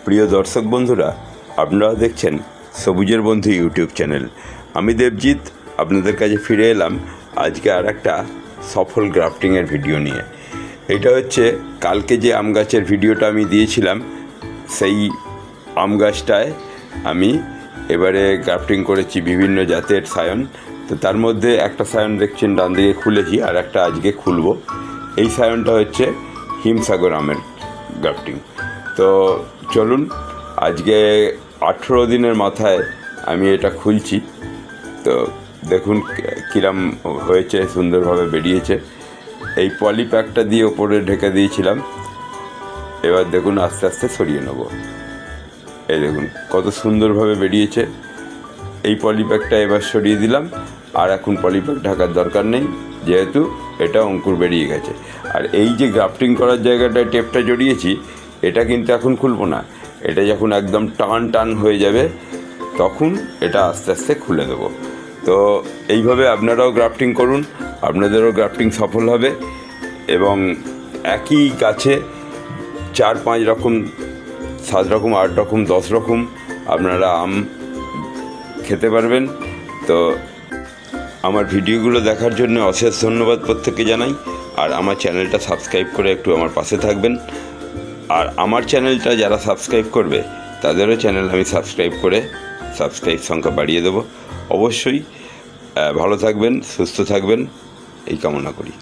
প্রিয় দর্শক বন্ধুরা, আপনারা দেখছেন সবুজের বন্ধু ইউটিউব চ্যানেল। আমি দেবজিৎ আপনাদের কাছে ফিরে এলাম আজকে আর একটা সফল গ্রাফটিংয়ের ভিডিও নিয়ে। এটা হচ্ছে কালকে যে আম গাছের ভিডিওটা আমি দিয়েছিলাম, সেই আম গাছটায় আমি এবারে গ্রাফটিং করেছি বিভিন্ন জাতের সায়ন। তো তার মধ্যে একটা সায়ন দেখছেন ডান দিকে খুলেছি, আর একটা আজকে খুলব। এই সায়নটা হচ্ছে হিমসাগর আমের গ্রাফটিং। তো চলুন, আজকে 18 দিনের মাথায় আমি এটা খুলছি। তো দেখুন কিরম হয়েছে, সুন্দরভাবে বেরিয়েছে। এই পলি প্যাকটা দিয়ে ওপরে ঢেকে দিয়েছিলাম, এবার দেখুন আস্তে আস্তে সরিয়ে নেব। এই দেখুন কত সুন্দরভাবে বেরিয়েছে। এই পলিপ্যাকটা এবার সরিয়ে দিলাম, আর এখন পলিপ্যাক ঢাকার দরকার নেই, যেহেতু এটা অঙ্কুর বেরিয়ে গেছে। আর এই যে গ্রাফটিং করার জায়গাটায় টেপটা জড়িয়েছি, এটা কিন্তু এখন খুলব না। এটা যখন একদম টান টান হয়ে যাবে তখন এটা আস্তে আস্তে খুলে দেবো। তো এইভাবে আপনারাও গ্রাফটিং করুন, আপনাদেরও গ্রাফটিং সফল হবে। এবং একই গাছে 4-5 রকম, 7 রকম, 8 রকম, 10 রকম আপনারা আম খেতে পারবেন। তো আমার ভিডিওগুলো দেখার জন্য অশেষ ধন্যবাদ প্রত্যেককে জানাই। আর আমার চ্যানেলটা সাবস্ক্রাইব করে একটু আমার পাশে থাকবেন। আর আমার চ্যানেলটা যারা সাবস্ক্রাইব করবে তাদেরও চ্যানেল আমি সাবস্ক্রাইব করে সাবস্ক্রাইব সংখ্যা বাড়িয়ে দেবো। অবশ্যই ভালো থাকবেন, সুস্থ থাকবেন, এই কামনা করি।